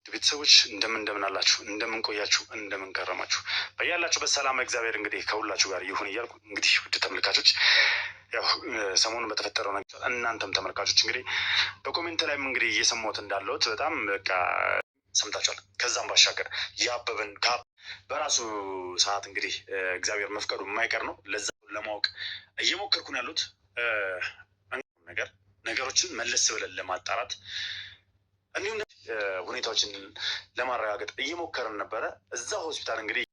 ቤተሰቦች እንደምን አላችሁ? እንደምን ቆያችሁ? እንደምን ከረማችሁ? በያላችሁበት ሰላም እግዚአብሔር እንግዲህ ከሁላችሁ ጋር ይሁን እያልኩ እንግዲህ ውድ ተመልካቾች ያው ሰሞኑን በተፈጠረው ነገር እናንተም ተመልካቾች እንግዲህ በኮሜንት ላይም እንግዲህ እየሰማሁት እንዳለሁት በጣም በቃ ሰምታችኋል። ከዛም ባሻገር ያበበን በራሱ ሰዓት እንግዲህ እግዚአብሔር መፍቀዱ የማይቀር ነው። ለዛ ለማወቅ እየሞከርኩ ነው ያሉት ነገሮችን መለስ ብለን ለማጣራት እንዲሁም ሁኔታዎችን ለማረጋገጥ እየሞከርን ነበረ። እዛ ሆስፒታል እንግዲህ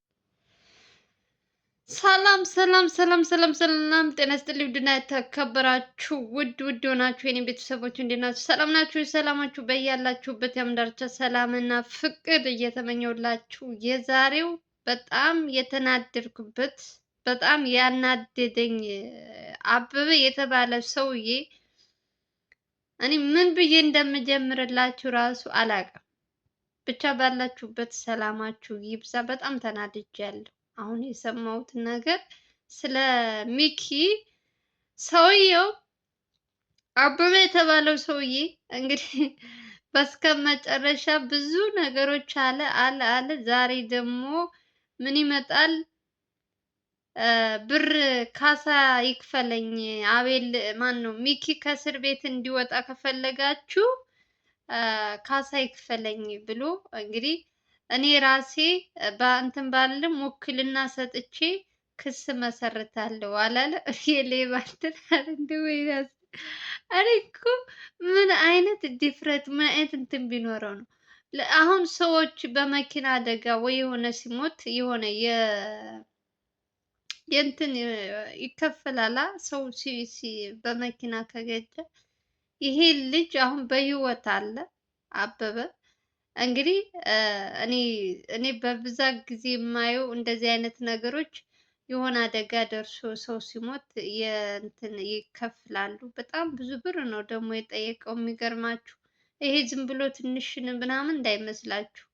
ሰላም ጤና ይስጥልኝ። ውድና የተከበራችሁ ውድ ሆናችሁ የኔ ቤተሰቦች እንዴት ናችሁ? ሰላም ናችሁ? ሰላማችሁ በያላችሁበት የዓለም ዳርቻ ሰላምና ፍቅር እየተመኘሁላችሁ የዛሬው በጣም የተናደድኩበት በጣም ያናደደኝ አበበ የተባለ ሰውዬ እኔ ምን ብዬ እንደምጀምርላችሁ ራሱ አላውቅም። ብቻ ባላችሁበት ሰላማችሁ ይብዛ። በጣም ተናድጃለሁ። አሁን የሰማሁት ነገር ስለ ሚኪ ሰውየው አበበ የተባለው ሰውዬ እንግዲህ በስከ መጨረሻ ብዙ ነገሮች አለ። ዛሬ ደግሞ ምን ይመጣል? ብር ካሳ ይክፈለኝ አቤል ማን ነው ሚኪ ከእስር ቤት እንዲወጣ ከፈለጋችሁ ካሳ ይክፈለኝ ብሎ እንግዲህ እኔ ራሴ በእንትን ባልም ውክልና ሰጥቼ ክስ መሰርታለሁ አላለ። የሌባ እንትን እንደው ይላል። እኔ እኮ ምን አይነት ድፍረት ምን አይነት እንትን ቢኖረው ነው? አሁን ሰዎች በመኪና አደጋ ወይ የሆነ ሲሞት የሆነ የእንትን ይከፈላላ ሰው በመኪና ከገጨ። ይሄ ልጅ አሁን በህይወት አለ አበበ። እንግዲህ እኔ በብዛት ጊዜ የማየው እንደዚህ አይነት ነገሮች የሆነ አደጋ ደርሶ ሰው ሲሞት የእንትን ይከፍላሉ። በጣም ብዙ ብር ነው ደግሞ የጠየቀው። የሚገርማችሁ ይሄ ዝም ብሎ ትንሽን ምናምን እንዳይመስላችሁ።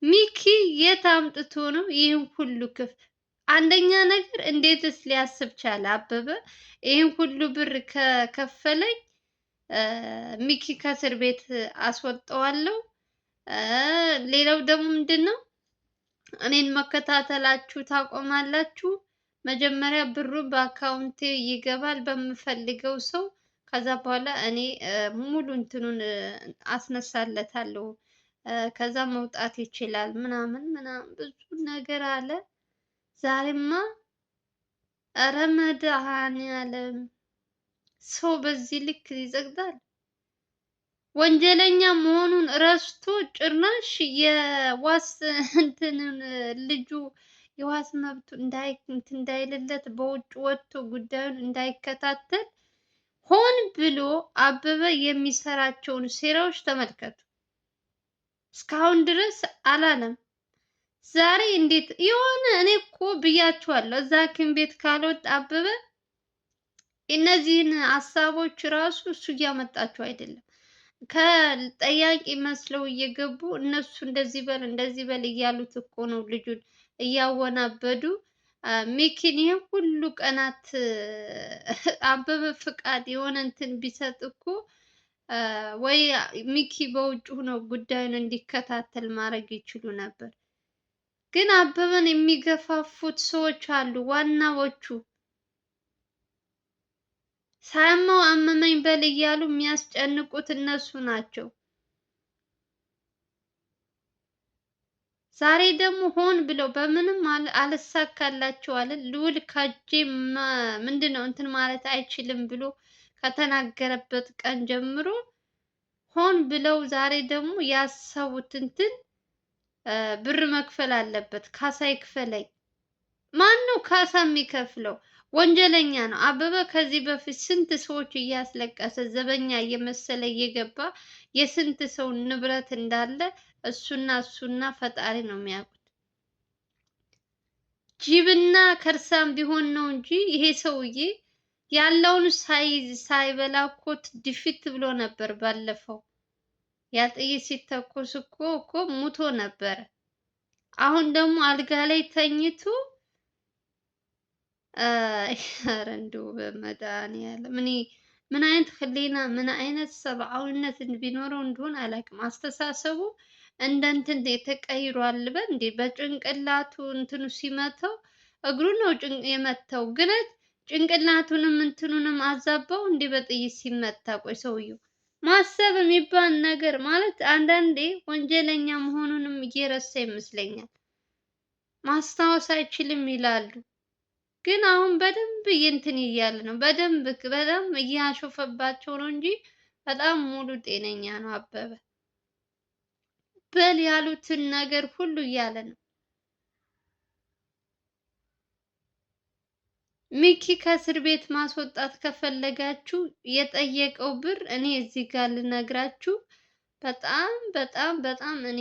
ሚኪ የት አምጥቶ ነው ይህን ሁሉ አንደኛ ነገር እንዴትስ ሊያስብ ቻለ? አበበ ይህን ሁሉ ብር ከከፈለኝ ሚኪ ከእስር ቤት አስወጣዋለሁ። ሌላው ደግሞ ምንድን ነው እኔን መከታተላችሁ ታቆማላችሁ። መጀመሪያ ብሩ በአካውንቴ ይገባል በምፈልገው ሰው። ከዛ በኋላ እኔ ሙሉ እንትኑን አስነሳለታለሁ። ከዛ መውጣት ይችላል ምናምን ብዙ ነገር አለ። ዛሬማ እረ መድኃኒዓለም ሰው በዚህ ልክ ይዘግዛል? ወንጀለኛ መሆኑን ረስቶ ጭራሽ የዋስ እንትንን ልጁ የዋስ መብቱ እንዳይልለት በውጭ ወጥቶ ጉዳዩን እንዳይከታተል ሆን ብሎ አበበ የሚሰራቸውን ሴራዎች ተመልከቱ። እስካሁን ድረስ አላለም። ዛሬ እንዴት የሆነ እኔ እኮ ብያችኋለሁ፣ እዛ ሐኪም ቤት ካልወጣ አበበ እነዚህን ሀሳቦች ራሱ እሱ እያመጣቸው አይደለም። ከጠያቂ መስለው እየገቡ እነሱ እንደዚህ በል እያሉት እኮ ነው ልጁን እያወናበዱ። ሚኪን ይሄን ሁሉ ቀናት አበበ ፍቃድ የሆነ እንትን ቢሰጥ እኮ ወይ ሚኪ በውጭ ሆኖ ጉዳዩን እንዲከታተል ማድረግ ይችሉ ነበር። ግን አበበን የሚገፋፉት ሰዎች አሉ። ዋናዎቹ ሳያመው አመመኝ በል እያሉ የሚያስጨንቁት እነሱ ናቸው። ዛሬ ደግሞ ሆን ብለው በምንም አልሳካላቸው አለ ልዑል ካጄ ምንድነው እንትን ማለት አይችልም ብሎ ከተናገረበት ቀን ጀምሮ ሆን ብለው ዛሬ ደግሞ ያሰቡት እንትን ብር መክፈል አለበት። ካሳ ይክፈለኝ። ማን ነው ካሳ የሚከፍለው? ወንጀለኛ ነው አበበ። ከዚህ በፊት ስንት ሰዎች እያስለቀሰ ዘበኛ እየመሰለ እየገባ የስንት ሰው ንብረት እንዳለ እሱና ፈጣሪ ነው የሚያውቁት። ጅብና ከርሳም ቢሆን ነው እንጂ ይሄ ሰውዬ ያለውን ሳይበላ እኮ ድፊት ብሎ ነበር ባለፈው። ያ ጥይት ሲተኮስ እኮ ሙቶ ነበር። አሁን ደግሞ አልጋ ላይ ተኝቶ ኧረ እንደው በመድኃኒዓለም ምን አይነት ህሊና ምን አይነት ሰብአዊነት ቢኖረው እንደሆነ አላውቅም። አስተሳሰቡ እንደ እንትን ተቀይሯል በል እንዴ! በጭንቅላቱ እንትኑ ሲመታው እግሩ ነው የመታው ግን ጭንቅላቱንም እንትኑንም አዛባው እንዴ በጥይት ሲመታ። ቆይ ሰውየው ማሰብ የሚባል ነገር ማለት አንዳንዴ ወንጀለኛ መሆኑንም እየረሳ ይመስለኛል። ማስታወስ አይችልም ይላሉ። ግን አሁን በደንብ እንትን እያለ ነው። በደንብ እያሾፈባቸው ነው እንጂ በጣም ሙሉ ጤነኛ ነው አበበ። በል ያሉትን ነገር ሁሉ እያለ ነው። ሚኪ ከእስር ቤት ማስወጣት ከፈለጋችሁ የጠየቀው ብር እኔ እዚህ ጋር ልነግራችሁ በጣም በጣም በጣም እኔ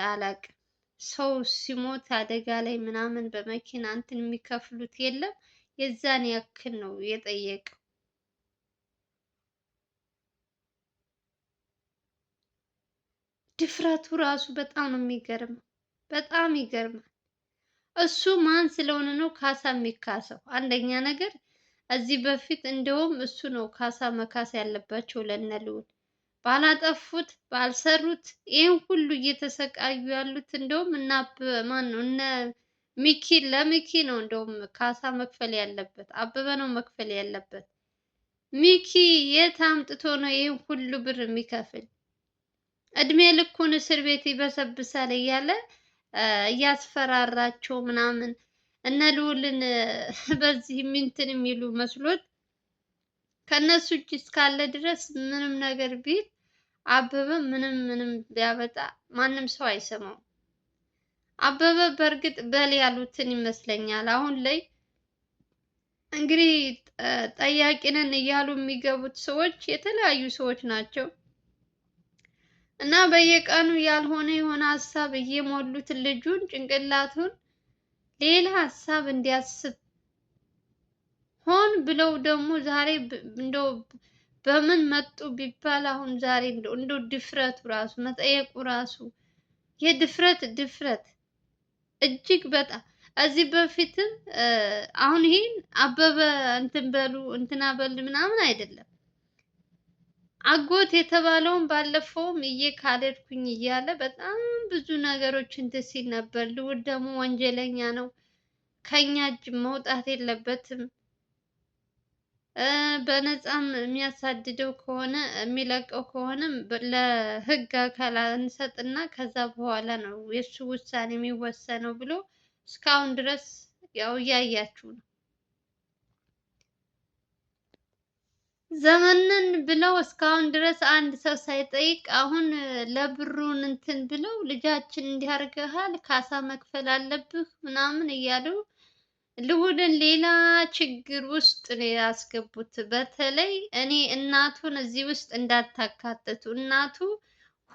አላቅም። ሰው ሲሞት አደጋ ላይ ምናምን በመኪና እንትን የሚከፍሉት የለም። የዛን ያክል ነው የጠየቀው። ድፍረቱ ራሱ በጣም ነው የሚገርመው። በጣም ይገርማል። እሱ ማን ስለሆነ ነው ካሳ የሚካሰው? አንደኛ ነገር እዚህ በፊት እንደውም እሱ ነው ካሳ መካስ ያለባቸው ለነ ልዑል ባላጠፉት ባልሰሩት ይህን ሁሉ እየተሰቃዩ ያሉት እንደውም እና ማን ነው እነ ሚኪ ለሚኪ ነው እንደውም ካሳ መክፈል ያለበት፣ አበበ ነው መክፈል ያለበት። ሚኪ የት አምጥቶ ነው ይህን ሁሉ ብር የሚከፍል? እድሜ ልኩን እስር ቤት ይበሰብሳል እያለ እያስፈራራቸው ምናምን እነ ልዑልን በዚህ እንትን የሚሉ መስሎት ከነሱ እጅ እስካለ ድረስ ምንም ነገር ቢል አበበ ምንም ቢያበጣ ማንም ሰው አይሰማው። አበበ በእርግጥ በል ያሉትን ይመስለኛል። አሁን ላይ እንግዲህ ጠያቂ ነን እያሉ የሚገቡት ሰዎች የተለያዩ ሰዎች ናቸው እና በየቀኑ ያልሆነ የሆነ ሀሳብ እየሞሉት ልጁን ጭንቅላቱን ሌላ ሀሳብ እንዲያስብ ሆን ብለው ደግሞ ዛሬ እንደው በምን መጡ ቢባል አሁን ዛሬ እንደው ድፍረቱ ራሱ መጠየቁ ራሱ ድፍረት እጅግ በጣም እዚህ በፊትም አሁን ይሄን አበበ እንትን በሉ እንትና በል ምናምን አይደለም። አጎት የተባለውን ባለፈውም እየካደድኩኝ እያለ በጣም ብዙ ነገሮች እንትን ሲል ነበር። ልዑል ደግሞ ወንጀለኛ ነው፣ ከኛ እጅ መውጣት የለበትም፣ በነፃም የሚያሳድደው ከሆነ የሚለቀው ከሆነ ለህግ አካል እንሰጥና ከዛ በኋላ ነው የእሱ ውሳኔ የሚወሰነው ብሎ እስካሁን ድረስ ያው እያያችሁ ነው። ዘመንን ብለው እስካሁን ድረስ አንድ ሰው ሳይጠይቅ አሁን ለብሩን እንትን ብለው ልጃችን እንዲያርገሃል ካሳ መክፈል አለብህ ምናምን እያሉ ልዑልን ሌላ ችግር ውስጥ ነው ያስገቡት። በተለይ እኔ እናቱን እዚህ ውስጥ እንዳታካትቱ፣ እናቱ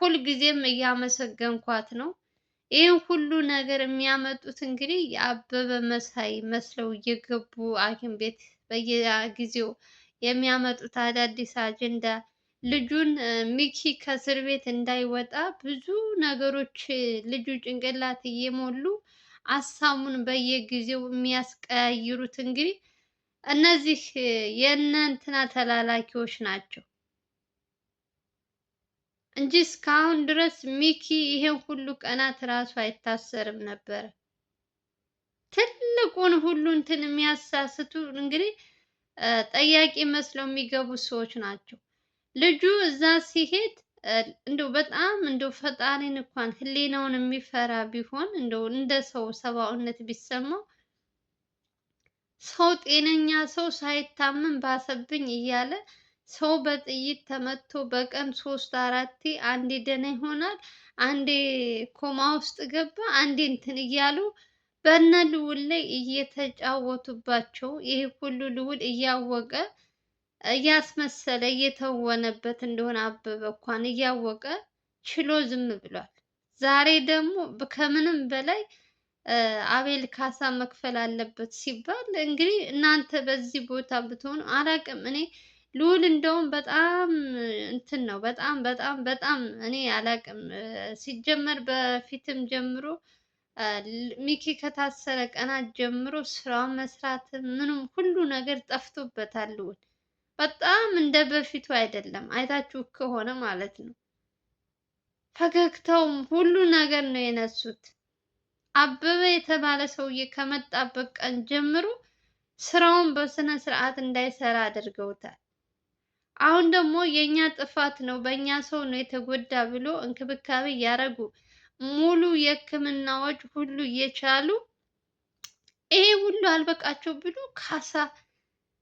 ሁልጊዜም እያመሰገንኳት ነው። ይህን ሁሉ ነገር የሚያመጡት እንግዲህ የአበበ መሳይ መስለው እየገቡ ሐኪም ቤት በየጊዜው የሚያመጡት አዳዲስ አጀንዳ ልጁን ሚኪ ከእስር ቤት እንዳይወጣ ብዙ ነገሮች ልጁ ጭንቅላት እየሞሉ ሀሳቡን በየጊዜው የሚያስቀያይሩት እንግዲህ እነዚህ የእነ እንትና ተላላኪዎች ናቸው እንጂ እስካሁን ድረስ ሚኪ ይሄን ሁሉ ቀናት ራሱ አይታሰርም ነበር። ትልቁን ሁሉ እንትን የሚያሳስቱ እንግዲህ ጠያቂ መስለው የሚገቡ ሰዎች ናቸው። ልጁ እዛ ሲሄድ እንደው በጣም እንደው ፈጣሪን እንኳን ሕሊናውን የሚፈራ ቢሆን እንደው እንደ ሰው ሰብአዊነት ቢሰማው ሰው ጤነኛ ሰው ሳይታመም ባሰብኝ እያለ ሰው በጥይት ተመቶ በቀን 3-4 አንዴ ደህና ይሆናል፣ አንዴ ኮማ ውስጥ ገባ፣ አንዴ እንትን እያሉ በነ ልዑል ላይ እየተጫወቱባቸው ይሄ ሁሉ ልዑል እያወቀ እያስመሰለ እየተወነበት እንደሆነ አበበ እንኳን እያወቀ ችሎ ዝም ብሏል። ዛሬ ደግሞ ከምንም በላይ አቤል ካሳ መክፈል አለበት ሲባል እንግዲህ እናንተ በዚህ ቦታ ብትሆኑ አላቅም። እኔ ልዑል እንደውም በጣም እንትን ነው በጣም እኔ አላቅም። ሲጀመር በፊትም ጀምሮ ሚኪ ከታሰረ ቀናት ጀምሮ ስራውን መስራት ምንም ሁሉ ነገር ጠፍቶበታል ልዑል። በጣም እንደ በፊቱ አይደለም፣ አይታችሁ ከሆነ ማለት ነው። ፈገግታውም ሁሉ ነገር ነው የነሱት። አበበ የተባለ ሰውዬ ከመጣበት ቀን ጀምሮ ስራውን በስነ ስርዓት እንዳይሰራ አድርገውታል። አሁን ደግሞ የኛ ጥፋት ነው በእኛ ሰው ነው የተጎዳ ብሎ እንክብካቤ እያደረጉ ሙሉ የሕክምና ወጪ ሁሉ እየቻሉ ይሄ ሁሉ አልበቃቸው ብሎ ካሳ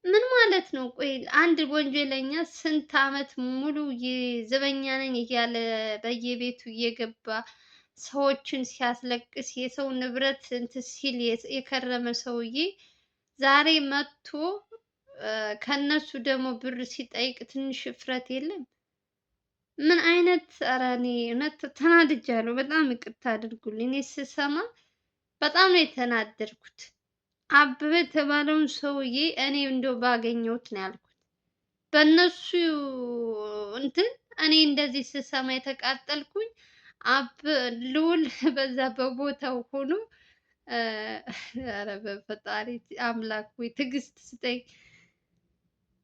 ምን ማለት ነው? ቆይ አንድ ወንጀለኛ ስንት ዓመት ሙሉ ዘበኛ ነኝ እያለ በየቤቱ እየገባ ሰዎችን ሲያስለቅስ የሰው ንብረት እንትን ሲል የከረመ ሰውዬ ዛሬ መጥቶ ከነሱ ደግሞ ብር ሲጠይቅ ትንሽ እፍረት የለም? ምን አይነት ኧረ እኔ እውነት ተናድጃለሁ። በጣም ይቅርታ አድርጉልኝ። እኔ ስሰማ በጣም ነው የተናደድኩት። አበበ የተባለውን ሰውዬ እኔ እንደው ባገኘሁት ነው ያልኩት። በእነሱ እንትን እኔ እንደዚህ ስሰማ የተቃጠልኩኝ ልዑል በዛ በቦታው ሆኖ ኧረ በፈጣሪ አምላክ ወይ ትዕግስት ስጠኝ፣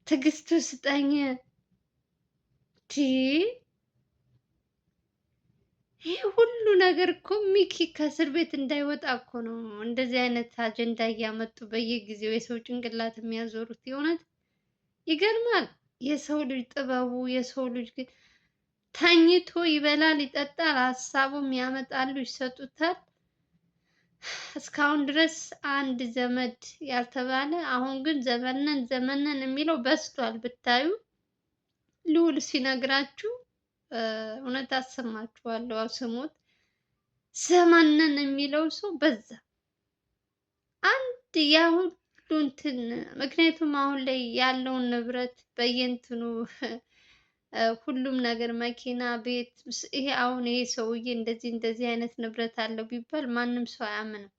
ትዕግስት ስጠኝ። ይህ ሁሉ ነገር እኮ ሚኪ ከእስር ቤት እንዳይወጣ እኮ ነው እንደዚህ አይነት አጀንዳ እያመጡ በየጊዜው የሰው ጭንቅላት የሚያዞሩት። የእውነት ይገርማል። የሰው ልጅ ጥበቡ፣ የሰው ልጅ ግን ተኝቶ ይበላል፣ ይጠጣል፣ ሀሳቡም ያመጣሉ፣ ይሰጡታል። እስካሁን ድረስ አንድ ዘመድ ያልተባለ፣ አሁን ግን ዘመነን ዘመነን የሚለው በዝቷል። ብታዩ ልዑል ሲነግራችሁ እውነት አሰማችኋለሁ። ስሙት። ዘመነን የሚለው ሰው በዛ። አንድ ያ ሁሉ እንትን ምክንያቱም አሁን ላይ ያለውን ንብረት በየእንትኑ ሁሉም ነገር መኪና፣ ቤት ይሄ አሁን ይሄ ሰውዬ እንደዚህ አይነት ንብረት አለው ቢባል ማንም ሰው አያምንም።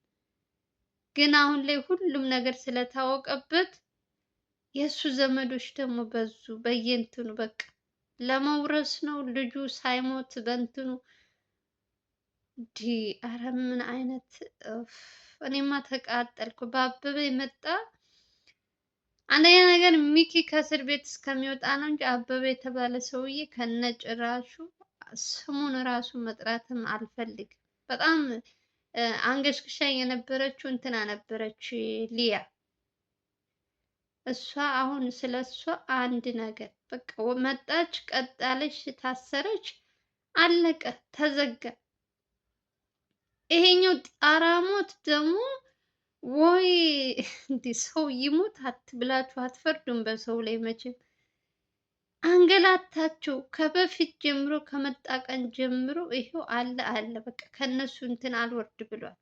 ግን አሁን ላይ ሁሉም ነገር ስለታወቀበት የእሱ ዘመዶች ደግሞ በዙ በየእንትኑ በቃ ለመውረስ ነው ልጁ ሳይሞት በእንትኑ ዲ ኧረ ምን አይነት እኔማ ተቃጠልኩ። በአበበ የመጣ አንደኛ ነገር ሚኪ ከእስር ቤት እስከሚወጣ ነው እንጂ አበበ የተባለ ሰውዬ ከነጭራሹ ስሙን ራሱ መጥራትም አልፈልግም። በጣም አንገሽግሻ የነበረችው እንትና ነበረች ሊያ። እሷ አሁን ስለ እሷ አንድ ነገር በቃ መጣች፣ ቀጣለች፣ ታሰረች፣ አለቀ፣ ተዘጋ። ይሄኛው ጣራሞት ደግሞ ወይ እንዲህ ሰው ይሞት አትብላችሁ አትፈርዱም በሰው ላይ መቼም። አንገላታቸው ከበፊት ጀምሮ ከመጣ ቀን ጀምሮ ይሄው አለ በቃ ከነሱ እንትን አልወርድ ብሏል።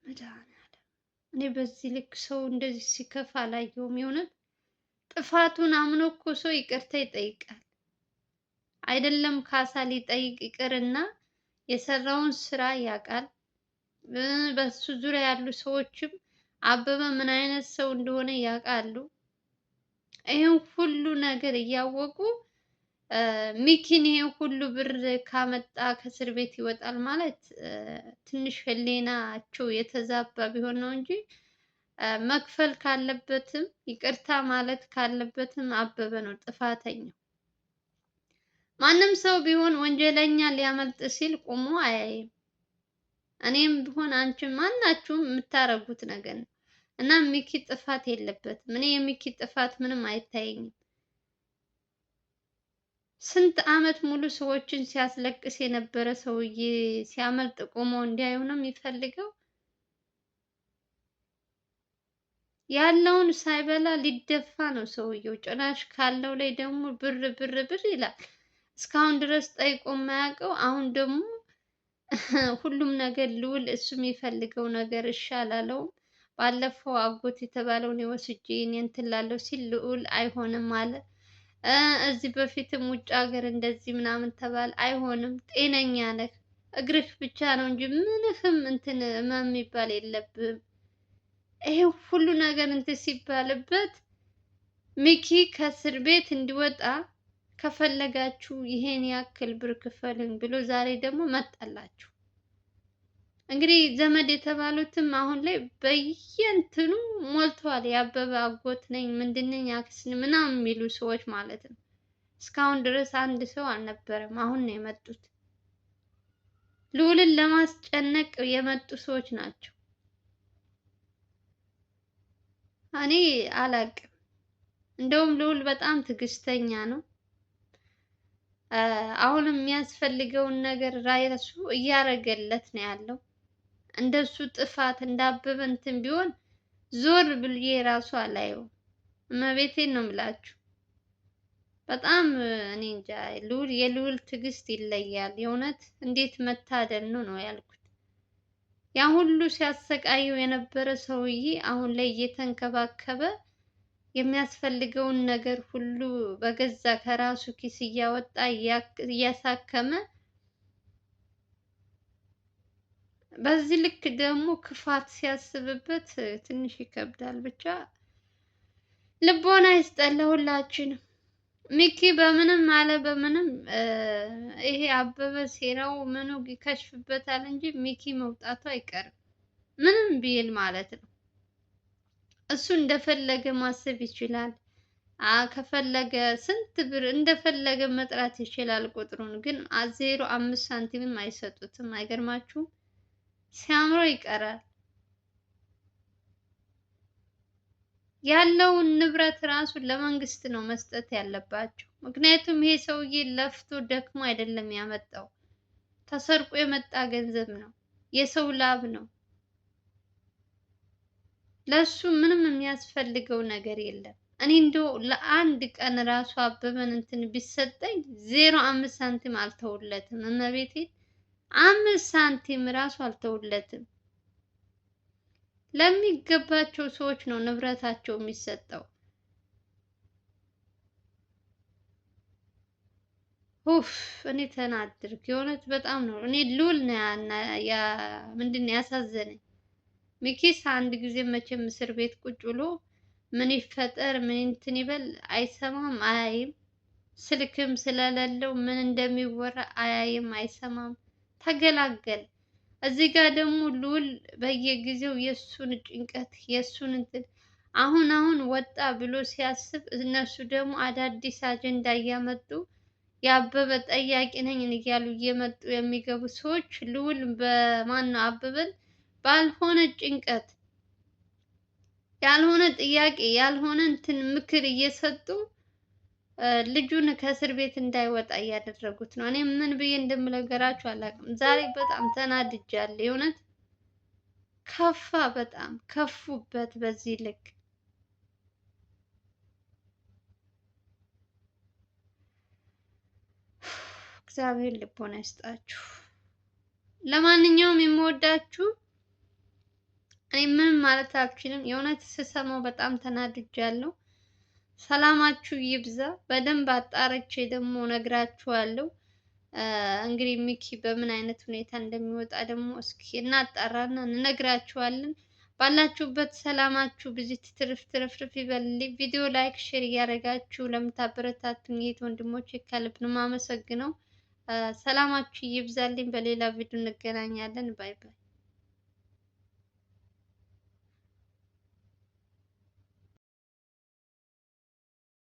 መድኃኒዓለም እኔ በዚህ ልክ ሰው እንደዚህ ሲከፋ አላየሁም። የሆነት ጥፋቱን አምኖ እኮ ሰው ይቅርታ ይጠይቃል። አይደለም ካሳ ሊጠይቅ ይቅርና የሰራውን ስራ ያውቃል። በሱ ዙሪያ ያሉ ሰዎችም አበበ ምን አይነት ሰው እንደሆነ ያውቃሉ። ይህን ሁሉ ነገር እያወቁ ሚኪን ይሄን ሁሉ ብር ካመጣ ከእስር ቤት ይወጣል ማለት ትንሽ ህሊናቸው የተዛባ ቢሆን ነው እንጂ መክፈል ካለበትም ይቅርታ ማለት ካለበትም አበበ ነው ጥፋተኛው። ማንም ሰው ቢሆን ወንጀለኛ ሊያመልጥ ሲል ቆሞ አያይም። እኔም ቢሆን አንቺም ማናችሁም የምታረጉት ነገር ነው እና ሚኪ ጥፋት የለበትም። እኔ የሚኪ ጥፋት ምንም አይታየኝም። ስንት አመት ሙሉ ሰዎችን ሲያስለቅስ የነበረ ሰውዬ ሲያመልጥ ቆሞ እንዲያዩ ነው የሚፈልገው። ያለውን ሳይበላ ሊደፋ ነው ሰውየው። ጭራሽ ካለው ላይ ደግሞ ብር ብር ብር ይላል። እስካሁን ድረስ ጠይቆ የማያውቀው አሁን ደግሞ ሁሉም ነገር ልዑል እሱ የሚፈልገው ነገር እሺ አላለውም። ባለፈው አጎት የተባለውን የወስጄ እኔ እንትን እላለሁ ሲል ልዑል አይሆንም አለ። እዚህ በፊትም ውጭ ሀገር እንደዚህ ምናምን ተባለ። አይሆንም፣ ጤነኛ ነህ፣ እግርህ ብቻ ነው እንጂ ምንህም እንትን ህመም የሚባል የለብህም። ይሄ ሁሉ ነገር እንትን ሲባልበት ሚኪ ከእስር ቤት እንዲወጣ ከፈለጋችሁ ይሄን ያክል ብር ክፈሉኝ ብሎ ዛሬ ደግሞ መጣላችሁ። እንግዲህ ዘመድ የተባሉትም አሁን ላይ በየእንትኑ ሞልተዋል። የአበበ አጎት ነኝ ምንድን ነኝ አክስት ምናምን የሚሉ ሰዎች ማለት ነው። እስካሁን ድረስ አንድ ሰው አልነበረም። አሁን ነው የመጡት። ልዑልን ለማስጨነቅ የመጡ ሰዎች ናቸው። እኔ አላቅም። እንደውም ልዑል በጣም ትዕግስተኛ ነው። አሁንም የሚያስፈልገውን ነገር ራሱ እያደረገለት ነው ያለው። እንደሱ ጥፋት እንዳበበ እንትን ቢሆን ዞር ብዬ ራሱ አላየው። እመቤቴን ነው የምላችሁ። በጣም እኔ እንጃ የልዑል ትዕግስት ይለያል። የእውነት እንዴት መታደል ነው ያልኩት። ያ ሁሉ ሲያሰቃየው የነበረ ሰውዬ አሁን ላይ እየተንከባከበ የሚያስፈልገውን ነገር ሁሉ በገዛ ከራሱ ኪስ እያወጣ እያሳከመ፣ በዚህ ልክ ደግሞ ክፋት ሲያስብበት ትንሽ ይከብዳል። ብቻ ልቦና ይስጠን ለሁላችንም። ሚኪ በምንም አለ በምንም ይሄ አበበ ሴራው ምኑ ይከሽፍበታል እንጂ ሚኪ መውጣቱ አይቀርም፣ ምንም ቢል ማለት ነው። እሱ እንደፈለገ ማሰብ ይችላል። ከፈለገ ስንት ብር እንደፈለገ መጥራት ይችላል። ቁጥሩን ግን 0.5 ሳንቲምም አይሰጡትም። አይገርማችሁም? ሲያምረው ይቀራል። ያለውን ንብረት ራሱ ለመንግስት ነው መስጠት ያለባቸው። ምክንያቱም ይሄ ሰውዬ ለፍቶ ደክሞ አይደለም ያመጣው፣ ተሰርቆ የመጣ ገንዘብ ነው፣ የሰው ላብ ነው። ለሱ ምንም የሚያስፈልገው ነገር የለም። እኔ እንደው ለአንድ ቀን ራሱ አበበን እንትን ቢሰጠኝ 0.5 ሳንቲም አልተውለትም። እመቤቴን 5 ሳንቲም ራሱ አልተውለትም። ለሚገባቸው ሰዎች ነው ንብረታቸው የሚሰጠው። ኡፍ እኔ ተናድርክ የእውነት በጣም ነው። እኔ ልዑል ነው ምንድን ነው ያሳዘነኝ። ሚኪስ አንድ ጊዜ መቼም እስር ቤት ቁጭ ብሎ ምን ይፈጠር ምን እንትን ይበል አይሰማም አያይም። ስልክም ስለሌለው ምን እንደሚወራ አያይም አይሰማም። ተገላገል። እዚህ ጋር ደግሞ ልዑል በየጊዜው የእሱን ጭንቀት የእሱን እንትን አሁን ወጣ ብሎ ሲያስብ እነሱ ደግሞ አዳዲስ አጀንዳ እያመጡ የአበበ ጠያቂ ነኝ እያሉ እየመጡ የሚገቡ ሰዎች ልዑል በማነው አበበን ባልሆነ ጭንቀት ያልሆነ ጥያቄ ያልሆነ እንትን ምክር እየሰጡ ልጁን ከእስር ቤት እንዳይወጣ እያደረጉት ነው። እኔ ምን ብዬ እንደምነገራችሁ አላውቅም። ዛሬ በጣም ተናድጃለሁ። የእውነት ከፋ፣ በጣም ከፉበት በዚህ ልክ። እግዚአብሔር ልቦና ይስጣችሁ። ለማንኛውም የምወዳችሁ እኔ ምንም ማለት አልችልም። የእውነት ስሰማው በጣም ተናድጃለሁ። ሰላማችሁ ይብዛ። በደንብ አጣርቼ ደግሞ ነግራችኋለሁ። እንግዲህ ሚኪ በምን አይነት ሁኔታ እንደሚወጣ ደግሞ እስኪ እናጣራና እንነግራችኋለን። ባላችሁበት ሰላማችሁ ብዙ ትርፍርፍ ይበልልኝ። ቪዲዮ ላይክ፣ ሼር እያደረጋችሁ ለምታበረታቱኝ የት ወንድሞቼ ከልብ ነው የማመሰግነው። ሰላማችሁ ይብዛልኝ። በሌላ ቪዲዮ እንገናኛለን። ባይ ባይ።